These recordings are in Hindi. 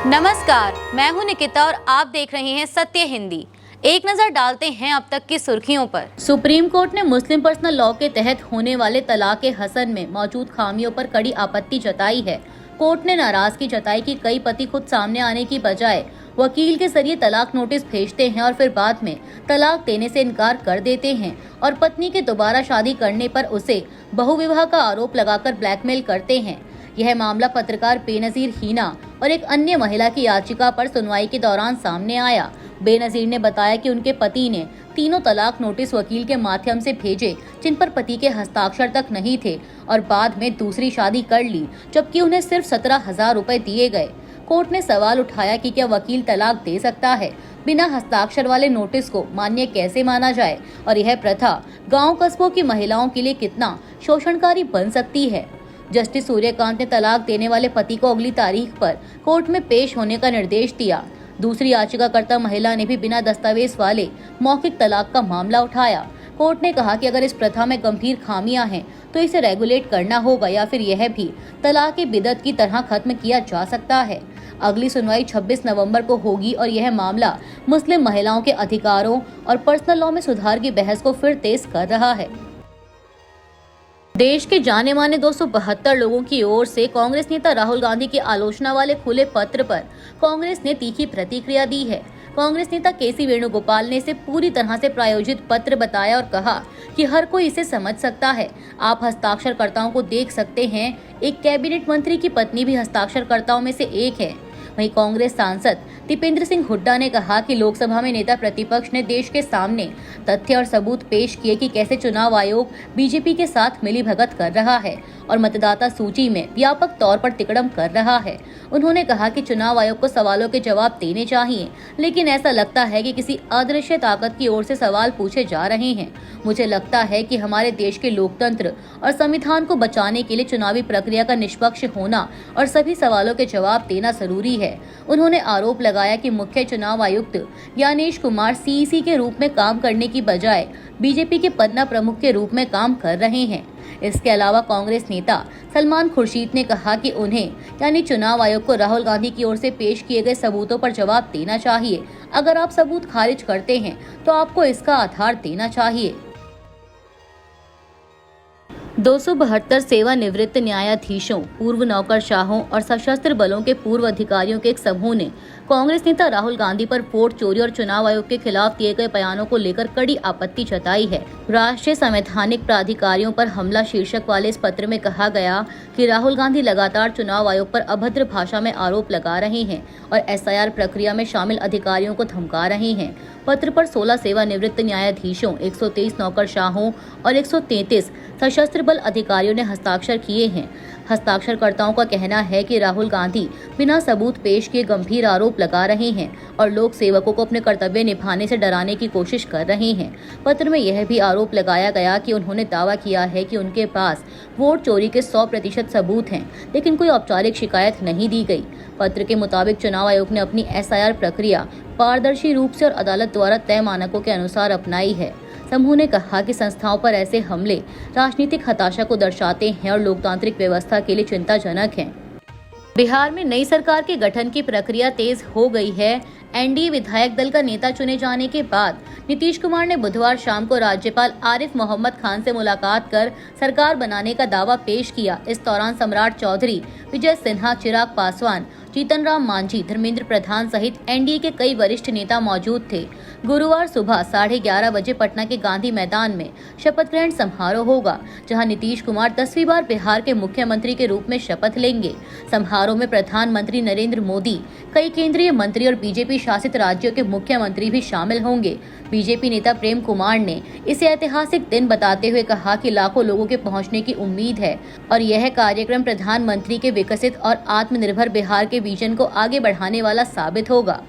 नमस्कार, मैं हूं निकिता और आप देख रहे हैं सत्य हिंदी। एक नजर डालते हैं अब तक की सुर्खियों पर। सुप्रीम कोर्ट ने मुस्लिम पर्सनल लॉ के तहत होने वाले तलाक हसन में मौजूद खामियों पर कड़ी आपत्ति जताई है। कोर्ट ने नाराजगी जताई कि कई पति खुद सामने आने की बजाय वकील के जरिए तलाक नोटिस भेजते हैं और फिर बाद में तलाक देने से इनकार कर देते हैं और पत्नी के दोबारा शादी करने पर उसे बहुविवाह का आरोप लगाकर ब्लैकमेल करते हैं। यह मामला पत्रकार बेनजीर हीना और एक अन्य महिला की याचिका पर सुनवाई के दौरान सामने आया। बेनजीर ने बताया कि उनके पति ने तीनों तलाक नोटिस वकील के माध्यम से भेजे, जिन पर पति के हस्ताक्षर तक नहीं थे और बाद में दूसरी शादी कर ली, जबकि उन्हें सिर्फ 17,000 रुपए दिए गए। कोर्ट ने सवाल उठाया कि क्या वकील तलाक दे सकता है? बिना हस्ताक्षर वाले नोटिस को मान्य कैसे माना जाए और यह प्रथा गाँव कस्बों की महिलाओं के लिए कितना शोषणकारी बन सकती है? जस्टिस सूर्यकांत ने तलाक देने वाले पति को अगली तारीख पर कोर्ट में पेश होने का निर्देश दिया। दूसरी याचिकाकर्ता महिला ने भी बिना दस्तावेज वाले मौखिक तलाक का मामला उठाया। कोर्ट ने कहा कि अगर इस प्रथा में गंभीर खामियां हैं तो इसे रेगुलेट करना होगा या फिर यह भी तलाक की बिदअत की तरह खत्म किया जा सकता है। अगली सुनवाई 26 नवंबर को होगी और यह मामला मुस्लिम महिलाओं के अधिकारों और पर्सनल लॉ में सुधार की बहस को फिर तेज कर रहा है। देश के जाने माने 272 लोगों की ओर से कांग्रेस नेता राहुल गांधी की आलोचना वाले खुले पत्र पर कांग्रेस ने तीखी प्रतिक्रिया दी है। कांग्रेस नेता केसी वेणुगोपाल ने इसे पूरी तरह से प्रायोजित पत्र बताया और कहा कि हर कोई इसे समझ सकता है। आप हस्ताक्षरकर्ताओं को देख सकते हैं। एक कैबिनेट मंत्री की पत्नी भी हस्ताक्षरकर्ताओं में से एक है। वहीं कांग्रेस सांसद दीपेंद्र सिंह हुड्डा ने कहा कि लोकसभा में नेता प्रतिपक्ष ने देश के सामने तथ्य और सबूत पेश किए कि कैसे चुनाव आयोग बीजेपी के साथ मिलीभगत कर रहा है और मतदाता सूची में व्यापक तौर पर तिकड़म कर रहा है। उन्होंने कहा कि चुनाव आयोग को सवालों के जवाब देने चाहिए, लेकिन ऐसा लगता है कि किसी अदृश्य ताकत की ओर से सवाल पूछे जा रहे हैं। मुझे लगता है कि हमारे देश के लोकतंत्र और संविधान को बचाने के लिए चुनावी प्रक्रिया का निष्पक्ष होना और सभी सवालों के जवाब देना जरूरी है। उन्होंने आरोप लगाया कि मुख्य चुनाव आयुक्त ज्ञानेश कुमार सीईसी के रूप में काम करने की बजाय बीजेपी के पन्ना प्रमुख के रूप में काम कर रहे हैं। इसके अलावा कांग्रेस नेता सलमान खुर्शीद ने कहा कि उन्हें यानी चुनाव आयोग को राहुल गांधी की ओर से पेश किए गए सबूतों पर जवाब देना चाहिए। अगर आप सबूत खारिज करते हैं तो आपको इसका आधार देना चाहिए। 272 सेवानिवृत्त न्यायाधीशों, पूर्व नौकरशाहों और सशस्त्र बलों के पूर्व अधिकारियों के एक समूह ने कांग्रेस नेता राहुल गांधी पर वोट चोरी और चुनाव आयोग के खिलाफ दिए गए बयानों को लेकर कड़ी आपत्ति जताई है। राष्ट्रीय संवैधानिक प्राधिकारियों पर हमला शीर्षक वाले इस पत्र में कहा गया कि राहुल गांधी लगातार चुनाव आयोग पर अभद्र भाषा में आरोप लगा रहे हैं और एसआईआर प्रक्रिया में शामिल अधिकारियों को धमका रहे हैं। पत्र पर 16 सेवानिवृत्त न्यायाधीशों, 123 नौकरशाहों और 133 सशस्त्र बल अधिकारियों ने हस्ताक्षर किए हैं। हस्ताक्षरकर्ताओं का कहना है कि राहुल गांधी बिना सबूत पेश किए गंभीर आरोप लगा रहे हैं और लोक सेवकों को अपने कर्तव्य निभाने से डराने की कोशिश कर रहे हैं। पत्र में यह भी आरोप लगाया गया कि उन्होंने दावा किया है कि उनके पास वोट चोरी के 100% सबूत हैं, लेकिन कोई औपचारिक शिकायत नहीं दी गई। पत्र के मुताबिक चुनाव आयोग ने अपनी एसआईआर प्रक्रिया पारदर्शी रूप से और अदालत द्वारा तय मानकों के अनुसार अपनाई है। समूह ने कहा कि संस्थाओं पर ऐसे हमले राजनीतिक हताशा को दर्शाते हैं और लोकतांत्रिक व्यवस्था के लिए चिंताजनक हैं। बिहार में नई सरकार के गठन की प्रक्रिया तेज हो गई है। एनडीए विधायक दल का नेता चुने जाने के बाद नीतीश कुमार ने बुधवार शाम को राज्यपाल आरिफ मोहम्मद खान से मुलाकात कर सरकार बनाने का दावा पेश किया। इस दौरान सम्राट चौधरी, विजय सिन्हा, चिराग पासवान, जीतन राम मांझी, धर्मेंद्र प्रधान सहित एनडीए के कई वरिष्ठ नेता मौजूद थे। गुरुवार सुबह 11:30 बजे पटना के गांधी मैदान में शपथ ग्रहण समारोह होगा, जहां नीतीश कुमार 10वीं बार बिहार के मुख्यमंत्री के रूप में शपथ लेंगे। समारोह में प्रधानमंत्री नरेंद्र मोदी, कई केंद्रीय मंत्री और बीजेपी शासित राज्यों के मुख्यमंत्री भी शामिल होंगे। बीजेपी नेता प्रेम कुमार ने इसे ऐतिहासिक दिन बताते हुए कहा कि लाखों लोगों के पहुंचने की उम्मीद है और यह कार्यक्रम प्रधानमंत्री के विकसित और आत्मनिर्भर बिहार के विजन को आगे बढ़ाने वाला साबित होगा।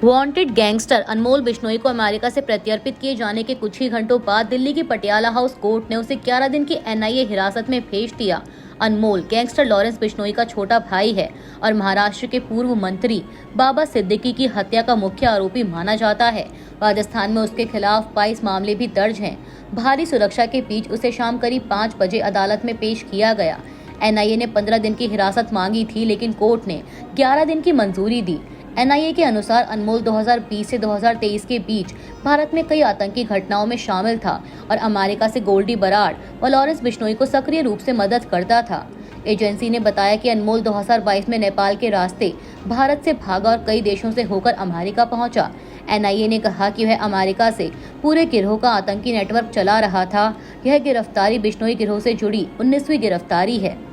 वांटेड गैंगस्टर अनमोल बिश्नोई को अमेरिका से प्रत्यर्पित किए जाने के कुछ ही घंटों बाद दिल्ली की पटियाला हाउस कोर्ट ने उसे 11 दिन की एनआईए हिरासत में भेज दिया। अनमोल गैंगस्टर लॉरेंस बिश्नोई का छोटा भाई है और महाराष्ट्र के पूर्व मंत्री बाबा सिद्दीकी की हत्या का मुख्य आरोपी माना जाता है। राजस्थान में उसके खिलाफ 22 मामले भी दर्ज हैं। भारी सुरक्षा के बीच उसे शाम करीब 5 बजे अदालत में पेश किया गया। एनआईए ने 15 दिन की हिरासत मांगी थी, लेकिन कोर्ट ने 11 दिन की मंजूरी दी। एनआईए के अनुसार अनमोल 2020 से 2023 के बीच भारत में कई आतंकी घटनाओं में शामिल था और अमेरिका से गोल्डी बराड़ व लॉरेंस बिश्नोई को सक्रिय रूप से मदद करता था। एजेंसी ने बताया कि अनमोल 2022 में नेपाल के रास्ते भारत से भागा और कई देशों से होकर अमेरिका पहुंचा। एनआईए ने कहा कि वह अमेरिका से पूरे गिरोह का आतंकी नेटवर्क चला रहा था। यह गिरफ्तारी बिश्नोई गिरोह से जुड़ी 19वीं गिरफ्तारी है।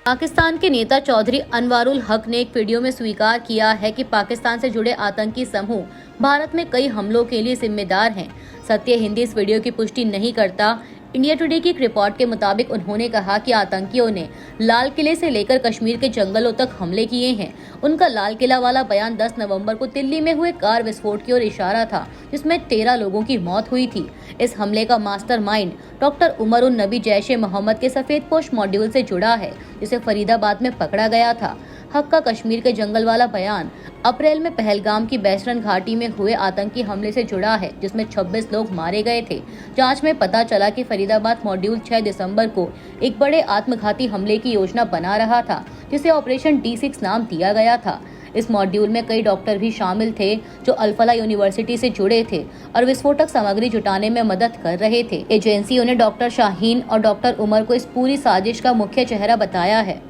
पाकिस्तान के नेता चौधरी अनवारुल हक ने एक वीडियो में स्वीकार किया है कि पाकिस्तान से जुड़े आतंकी समूह भारत में कई हमलों के लिए जिम्मेदार हैं। सत्य हिंदी इस वीडियो की पुष्टि नहीं करता। इंडिया टुडे की एक रिपोर्ट के मुताबिक उन्होंने कहा कि आतंकियों ने लाल किले से लेकर कश्मीर के जंगलों तक हमले किए हैं। उनका लाल किला वाला बयान 10 नवंबर को दिल्ली में हुए कार विस्फोट की ओर इशारा था, जिसमें 13 लोगों की मौत हुई थी। इस हमले का मास्टरमाइंड डॉक्टर उमर उन नबी जैश ए मोहम्मद के सफेद पोश मॉड्यूल से जुड़ा है, जिसे फरीदाबाद में पकड़ा गया था। हक का कश्मीर के जंगल वाला बयान अप्रैल में पहलगाम की बैसरन घाटी में हुए आतंकी हमले से जुड़ा है, जिसमें 26 लोग मारे गए थे। जांच में पता चला कि फरीदाबाद मॉड्यूल 6 दिसंबर को एक बड़े आत्मघाती हमले की योजना बना रहा था, जिसे ऑपरेशन D6 नाम दिया गया था। इस मॉड्यूल में कई डॉक्टर भी शामिल थे जो अल-फलाह यूनिवर्सिटी से जुड़े थे और विस्फोटक सामग्री जुटाने में मदद कर रहे थे। एजेंसियों ने डॉक्टर शाहीन और डॉक्टर उमर को इस पूरी साजिश का मुख्य चेहरा बताया है।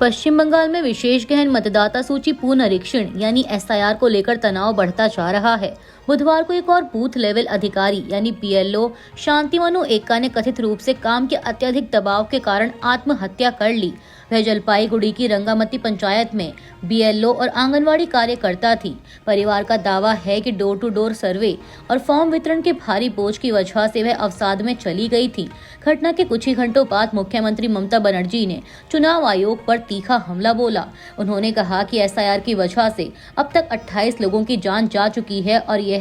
पश्चिम बंगाल में विशेष गहन मतदाता सूची पुनरीक्षण यानी SIR को लेकर तनाव बढ़ता जा रहा है। बुधवार को एक और बूथ लेवल अधिकारी यानी BLO शांतिमनु एक्का ने कथित रूप से काम के अत्यधिक दबाव के कारण आत्महत्या कर ली। वह जलपाईगुड़ी की रंगामती पंचायत में BLO और आंगनवाड़ी कार्यकर्ता थी। परिवार का दावा है कि डोर टू डोर सर्वे और फॉर्म वितरण के भारी बोझ की वजह से वह अवसाद में चली गई थी। घटना के कुछ ही घंटों बाद मुख्यमंत्री ममता बनर्जी ने चुनाव आयोग पर तीखा हमला बोला। उन्होंने कहा कि SIR की वजह से अब तक 28 लोगों की जान जा चुकी है और यह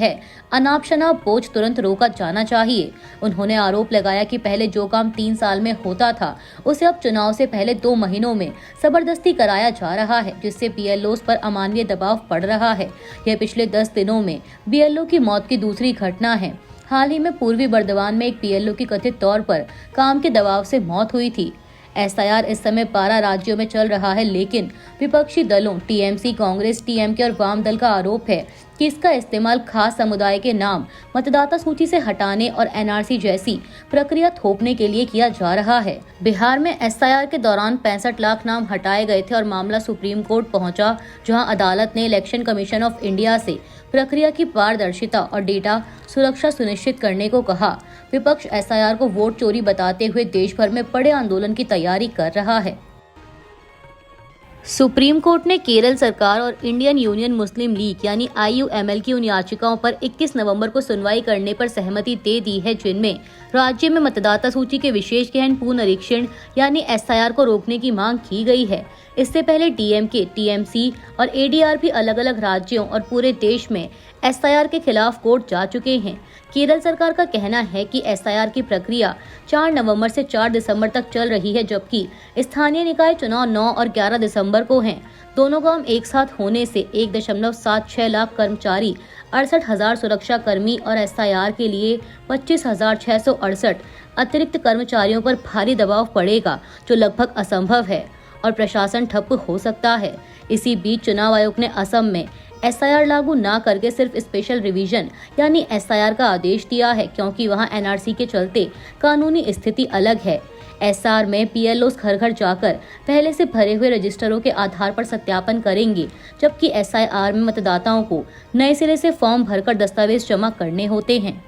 अनाप शनाप बोझ तुरंत रोका जाना चाहिए। उन्होंने आरोप लगाया कि पहले जो काम 3 साल में होता था, उसे अब चुनाव से पहले 2 महीनों में जबरदस्ती कराया जा रहा है, जिससे BLOs पर अमानवीय दबाव पड़ रहा है। यह पिछले 10 दिनों में BLO की मौत की दूसरी घटना है। हाल ही में पूर्वी बर्दवान में एक BLO की कथित तौर पर काम के दबाव से मौत हुई थी। SIR इस समय 12 राज्यों में चल रहा है, लेकिन विपक्षी दलों TMC, कांग्रेस, TMK और वाम दल का आरोप है कि इसका इस्तेमाल खास समुदाय के नाम मतदाता सूची से हटाने और NRC जैसी प्रक्रिया थोपने के लिए किया जा रहा है। बिहार में SIR के दौरान 65 लाख नाम हटाए गए थे और मामला सुप्रीम कोर्ट पहुंचा, जहां अदालत ने इलेक्शन कमीशन ऑफ इंडिया से प्रक्रिया की पारदर्शिता और डेटा सुरक्षा सुनिश्चित करने को कहा। विपक्ष SIR को वोट चोरी बताते हुए देश भर में बड़े आंदोलन की तैयारी कर रहा है। सुप्रीम कोर्ट ने केरल सरकार और इंडियन यूनियन मुस्लिम लीग यानी IUML की उन याचिकाओं पर 21 नवंबर को सुनवाई करने पर सहमति दे दी है, जिनमें राज्य में मतदाता सूची के विशेष गहन पुनरीक्षण यानी SIR को रोकने की मांग की गई है। इससे पहले DMK, TMC और ADR भी अलग अलग राज्यों और पूरे देश में SIR के खिलाफ कोर्ट जा चुके हैं। केरल सरकार का कहना है कि SIR की प्रक्रिया 4 नवंबर से 4 दिसंबर तक चल रही है, जबकि स्थानीय निकाय चुनाव 9 और 11 दिसंबर को हैं। दोनों काम एक साथ होने से 1.76 लाख कर्मचारी, 68,000 सुरक्षा कर्मी और SIR के लिए 25,668 अतिरिक्त कर्मचारियों पर भारी दबाव पड़ेगा, जो लगभग असंभव है और प्रशासन ठप हो सकता है। इसी बीच चुनाव आयोग ने असम में SIR लागू न करके सिर्फ स्पेशल रिवीजन यानी SIR का आदेश दिया है, क्योंकि वहां NRC के चलते कानूनी स्थिति अलग है। SR में PLOs घर घर जाकर पहले से भरे हुए रजिस्टरों के आधार पर सत्यापन करेंगे, जबकि SIR में मतदाताओं को नए सिरे से फॉर्म भरकर दस्तावेज जमा करने होते हैं।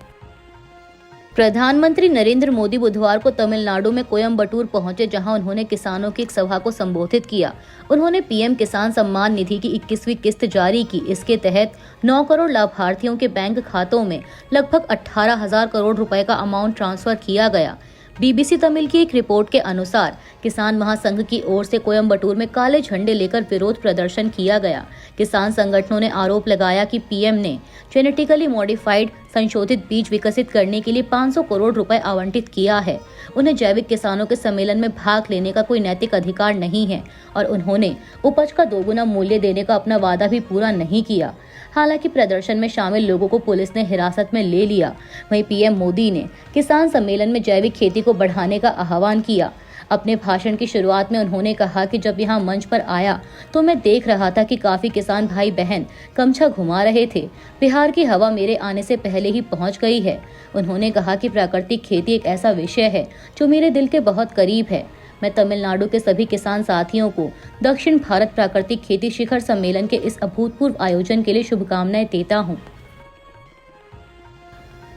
प्रधानमंत्री नरेंद्र मोदी बुधवार को तमिलनाडु में कोयम्बटूर पहुंचे, जहां उन्होंने किसानों की एक सभा को संबोधित किया। उन्होंने PM किसान सम्मान निधि की 21वीं किस्त जारी की। इसके तहत 9 करोड़ लाभार्थियों के बैंक खातों में लगभग 18,000 करोड़ रुपए का अमाउंट ट्रांसफर किया गया। BBC तमिल की एक रिपोर्ट के अनुसार किसान महासंघ की ओर से कोयम्बटूर में काले झंडे लेकर विरोध प्रदर्शन किया गया। किसान संगठनों ने आरोप लगाया कि PM ने जेनेटिकली मॉडिफाइड संशोधित बीज विकसित करने के लिए 500 करोड़ रुपए आवंटित किया है। उन्हें जैविक किसानों के सम्मेलन में भाग लेने का कोई नैतिक अधिकार नहीं है और उन्होंने उपज का 2 गुना मूल्य देने का अपना वादा भी पूरा नहीं किया। हालांकि प्रदर्शन में शामिल लोगों को पुलिस ने हिरासत में ले लिया। वहीं पीएम मोदी ने किसान सम्मेलन में जैविक खेती को बढ़ाने का आह्वान किया। अपने भाषण की शुरुआत में उन्होंने कहा कि जब यहाँ मंच पर आया तो मैं देख रहा था कि काफी किसान भाई बहन गमछा घुमा रहे थे। बिहार की हवा मेरे आने से पहले ही पहुँच गई है। उन्होंने कहा कि प्राकृतिक खेती एक ऐसा विषय है जो मेरे दिल के बहुत करीब है। मैं तमिलनाडु के सभी किसान साथियों को दक्षिण भारत प्राकृतिक खेती शिखर सम्मेलन के इस अभूतपूर्व आयोजन के लिए शुभकामनाएं देता हूं।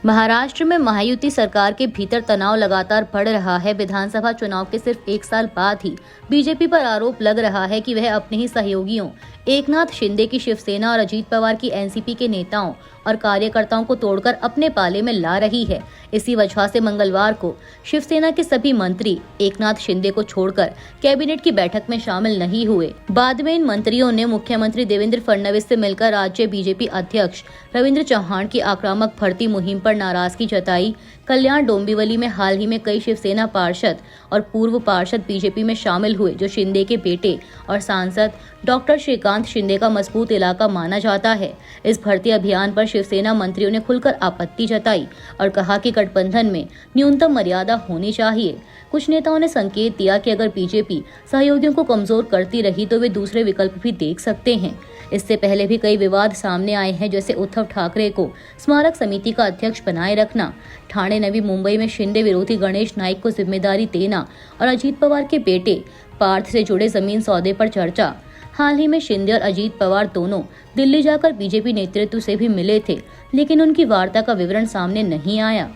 महाराष्ट्र में महायुति सरकार के भीतर तनाव लगातार बढ़ रहा है। विधानसभा चुनाव के सिर्फ 1 साल बाद ही बीजेपी पर आरोप लग रहा है कि वह अपने ही सहयोगियों एकनाथ शिंदे की शिवसेना और अजीत पवार की एनसीपी के नेताओं और कार्यकर्ताओं को तोड़कर अपने पाले में ला रही है। इसी वजह से मंगलवार को शिवसेना के सभी मंत्री एकनाथ शिंदे को छोड़कर कैबिनेट की बैठक में शामिल नहीं हुए। बाद में इन मंत्रियों ने मुख्यमंत्री देवेंद्र फडणवीस से मिलकर राज्य बीजेपी अध्यक्ष रविंद्र चौहान की आक्रामक भर्ती मुहिम पर नाराजगी जताई। कल्याण डोंबिवली में हाल ही में कई शिवसेना पार्षद और पूर्व पार्षद बीजेपी में शामिल हुए, जो शिंदे के बेटे और सांसद डॉक्टर श्रीकांत शिंदे का मजबूत इलाका माना जाता है। इस भर्ती अभियान पर शिवसेना मंत्रियों ने खुलकर आपत्ति जताई और कहा कि गठबंधन में न्यूनतम मर्यादा होनी चाहिए। कुछ नेताओं ने संकेत दिया कि अगर बीजेपी सहयोगियों को कमजोर करती रही तो वे दूसरे विकल्प भी देख सकते हैं। इससे पहले भी कई विवाद सामने आए हैं, जैसे उद्धव ठाकरे को स्मारक समिति का अध्यक्ष बनाए रखना, ठाणे नवी मुंबई में शिंदे विरोधी गणेश नाइक को जिम्मेदारी देना और अजीत पवार के बेटे पार्थ से जुड़े जमीन सौदे पर चर्चा। हाल ही में शिंदे और अजीत पवार दोनों दिल्ली जाकर बीजेपी नेतृत्व से भी मिले थे, लेकिन उनकी वार्ता का विवरण सामने नहीं आया।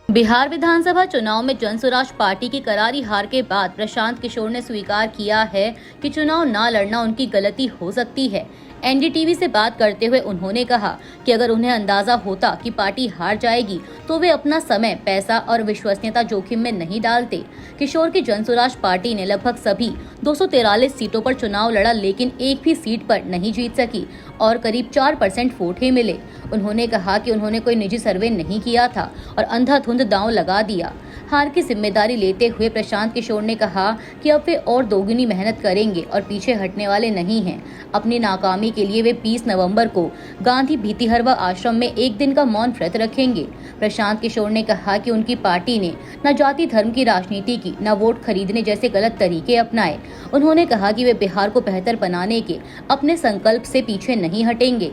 बिहार विधानसभा चुनाव में जनसुराज पार्टी की करारी हार के बाद प्रशांत किशोर ने स्वीकार किया है कि चुनाव न लड़ना उनकी गलती हो सकती है। एनडीटीवी से बात करते हुए उन्होंने कहा कि अगर उन्हें अंदाजा होता कि पार्टी हार जाएगी तो वे अपना समय, पैसा और विश्वसनीयता जोखिम में नहीं डालते। किशोर की जनसुराज पार्टी ने लगभग सभी 243 सीटों पर चुनाव लड़ा, लेकिन एक भी सीट पर नहीं जीत सकी और करीब 4% वोट ही मिले। उन्होंने कहा कि उन्होंने कोई निजी सर्वे नहीं किया था और अंधाधुंध दांव लगा दिया। हार की जिम्मेदारी लेते हुए प्रशांत किशोर ने कहा कि अब वे और दोगुनी मेहनत करेंगे और पीछे हटने वाले नहीं हैं। अपनी नाकामी के लिए वे 20 नवंबर को गांधी भीतिहरवा आश्रम में 1 दिन का मौन व्रत रखेंगे। प्रशांत किशोर ने कहा कि उनकी पार्टी ने न जाति धर्म की राजनीति की, न वोट खरीदने जैसे गलत तरीके अपनाए। उन्होंने कहा कि वे बिहार को बेहतर बनाने के अपने संकल्प से पीछे नहीं हटेंगे।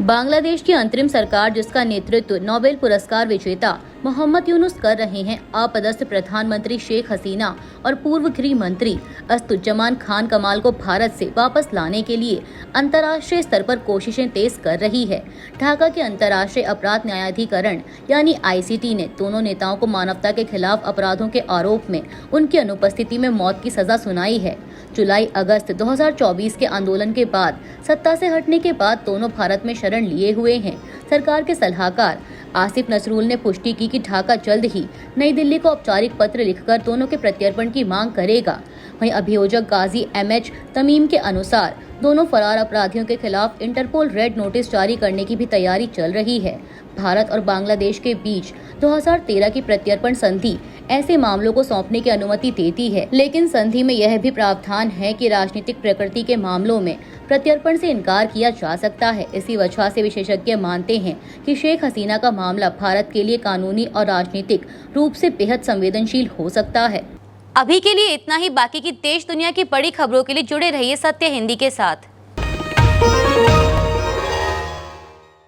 बांग्लादेश की अंतरिम सरकार, जिसका नेतृत्व नोबेल पुरस्कार विजेता मोहम्मद यूनुस कर रहे हैं, अपदस्थ प्रधानमंत्री शेख हसीना और पूर्व गृह मंत्री अस्तुज्जमान खान कमाल को भारत से वापस लाने के लिए अंतर्राष्ट्रीय स्तर पर कोशिशें तेज कर रही है। ढाका के अंतर्राष्ट्रीय अपराध न्यायाधिकरण यानी आईसीटी ने दोनों नेताओं को मानवता के खिलाफ अपराधों के आरोप में उनकी अनुपस्थिति में मौत की सजा सुनाई है। जुलाई-अगस्त 2024 के आंदोलन के बाद सत्ता से हटने के बाद दोनों भारत में शरण लिए हुए हैं। सरकार के सलाहकार आसिफ नसरुल ने पुष्टि की कि ढाका जल्द ही नई दिल्ली को औपचारिक पत्र लिखकर दोनों के प्रत्यर्पण की मांग करेगा। वहीं अभियोजक गाजी एमएच तमीम के अनुसार दोनों फरार अपराधियों के खिलाफ इंटरपोल रेड नोटिस जारी करने की भी तैयारी चल रही है। भारत और बांग्लादेश के बीच 2013 की प्रत्यर्पण संधि ऐसे मामलों को सौंपने की अनुमति देती है, लेकिन संधि में यह भी प्रावधान है कि राजनीतिक प्रकृति के मामलों में प्रत्यर्पण से इनकार किया जा सकता है। इसी वजह से विशेषज्ञ मानते हैं कि शेख हसीना का मामला भारत के लिए कानूनी और राजनीतिक रूप से बेहद संवेदनशील हो सकता है। अभी के लिए इतना ही। बाकी की देश दुनिया की बड़ी खबरों के लिए जुड़े रहिए सत्य हिंदी के साथ।